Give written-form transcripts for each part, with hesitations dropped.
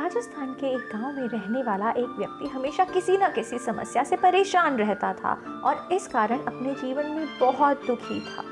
राजस्थान के एक गांव में रहने वाला एक व्यक्ति हमेशा किसी न किसी समस्या से परेशान रहता था और इस कारण अपने जीवन में बहुत दुखी था।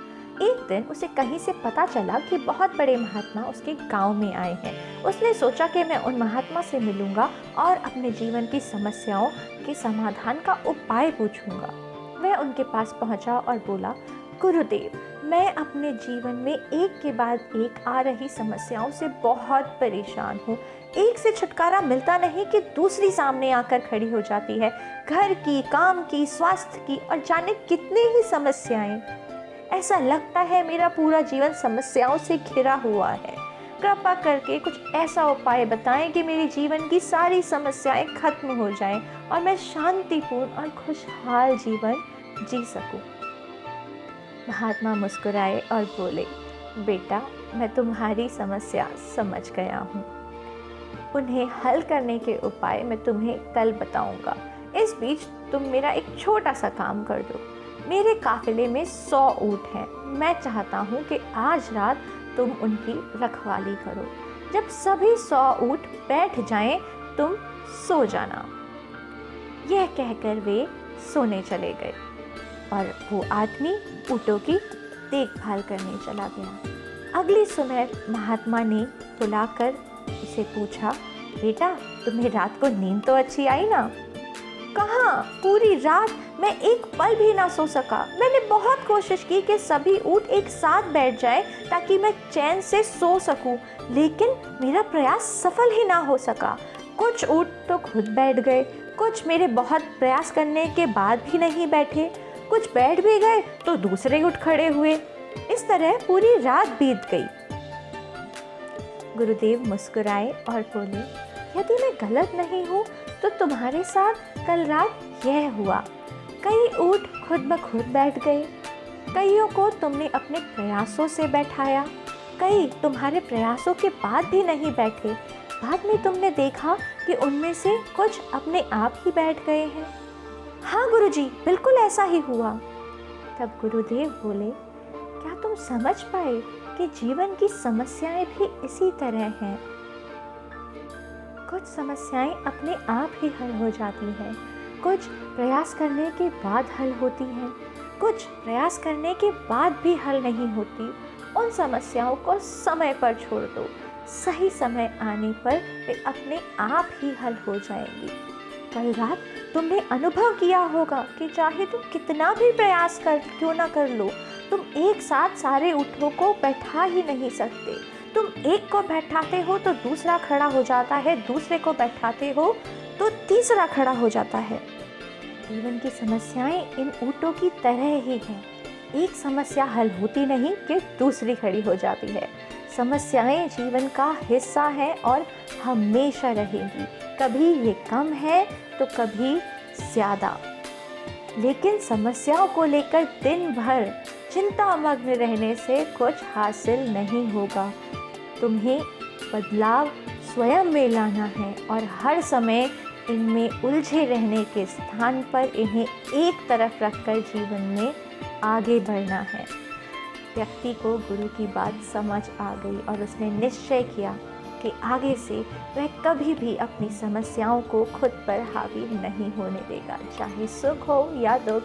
एक दिन उसे कहीं से पता चला कि बहुत बड़े महात्मा उसके गांव में आए हैं। उसने सोचा कि मैं उन महात्मा से मिलूंगा और अपने जीवन की समस्याओं के समाधान का उपाय पूछूंगा। वह उनके पास पहुंचा और बोला, गुरुदेव, मैं अपने जीवन में एक के बाद एक आ रही समस्याओं से बहुत परेशान हूँ। एक से छुटकारा मिलता नहीं कि दूसरी सामने आकर खड़ी हो जाती है। घर की, काम की, स्वास्थ्य की और जाने कितनी ही समस्याएं। ऐसा लगता है मेरा पूरा जीवन समस्याओं से घिरा हुआ है। कृपा करके कुछ ऐसा उपाय बताएं कि मेरे जीवन की सारी समस्याएं खत्म हो जाएं और मैं शांतिपूर्ण और खुशहाल जीवन जी सकूं। महात्मा मुस्कुराए और बोले, बेटा, मैं तुम्हारी समस्या समझ गया हूँ। उन्हें हल करने के उपाय मैं तुम्हें कल बताऊंगा। इस बीच तुम मेरा एक छोटा सा काम कर दो। मेरे काफिले में 100 ऊँट हैं। मैं चाहता हूँ कि आज रात तुम उनकी रखवाली करो। जब सभी 100 ऊँट बैठ जाएं, तुम सो जाना। यह कहकर वे सोने चले गए और वो आदमी ऊँटों की देखभाल करने चला गया। अगली सुबह महात्मा ने बुलाकर उसे पूछा, बेटा, तुम्हें रात को नींद तो अच्छी आई ना? कहाँ, पूरी रात मैं एक पल भी ना सो सका। मैंने बहुत कोशिश की कि सभी ऊँट एक साथ बैठ जाएं ताकि मैं चैन से सो सकूं, लेकिन मेरा प्रयास सफल ही ना हो सका। कुछ ऊँट तो खुद बैठ गए, कुछ मेरे बहुत प्रयास करने के बाद भी नहीं बैठे, कुछ बैठ भी गए तो दूसरे उठ खड़े हुए। इस तरह पूरी रात बीत गई। गुरुदेव मुस्कुराए और बोले, यदि मैं गलत नहीं हूँ तो तुम्हारे साथ कल रात यह हुआ। कई ऊँट खुद ब खुद बैठ गए, कईयों को तुमने अपने प्रयासों से बैठाया, कई तुम्हारे प्रयासों के बाद भी नहीं बैठे। बाद में तुमने देखा कि उनमें से कुछ अपने आप ही बैठ गए हैं। हाँ गुरुजी, बिल्कुल ऐसा ही हुआ। तब गुरुदेव बोले, क्या तुम समझ पाए कि जीवन की समस्याएं भी इसी तरह हैं? कुछ समस्याएं अपने आप ही हल हो जाती हैं, कुछ प्रयास करने के बाद हल होती हैं, कुछ प्रयास करने के बाद भी हल नहीं होती। उन समस्याओं को समय पर छोड़ दो। सही समय आने पर वे अपने आप ही हल हो जाएंगी। कल रात तुमने अनुभव किया होगा कि चाहे तुम कितना भी प्रयास क्यों ना कर लो, तुम एक साथ सारे ऊँटों को बैठा ही नहीं सकते। तुम एक को बैठाते हो तो दूसरा खड़ा हो जाता है, दूसरे को बैठाते हो तो तीसरा खड़ा हो जाता है। जीवन की समस्याएं इन ऊँटों की तरह ही हैं। एक समस्या हल होती नहीं कि दूसरी खड़ी हो जाती है। समस्याएं जीवन का हिस्सा हैं और हमेशा रहेंगी। कभी ये कम है तो कभी ज़्यादा, लेकिन समस्याओं को लेकर दिन भर चिंतामग्न रहने से कुछ हासिल नहीं होगा। तुम्हें बदलाव स्वयं में लाना है और हर समय इनमें उलझे रहने के स्थान पर इन्हें एक तरफ रखकर जीवन में आगे बढ़ना है। व्यक्ति को गुरु की बात समझ आ गई और उसने निश्चय किया कि आगे से वह कभी भी अपनी समस्याओं को खुद पर हावी नहीं होने देगा। चाहे सुख हो या दुख,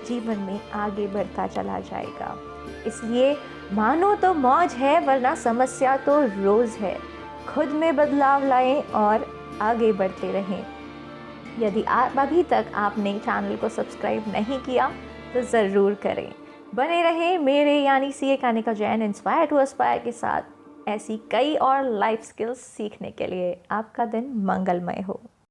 जीवन में आगे बढ़ता चला जाएगा। इसलिए मानो तो मौज है, वरना समस्या तो रोज़ है। खुद में बदलाव लाएं और आगे बढ़ते रहें। यदि आप अभी तक आपने चैनल को सब्सक्राइब नहीं किया तो ज़रूर करें। बने रहें मेरे यानी CA Kanika Jain inspire to aspire के साथ ऐसी कई और लाइफ स्किल्स सीखने के लिए। आपका दिन मंगलमय हो।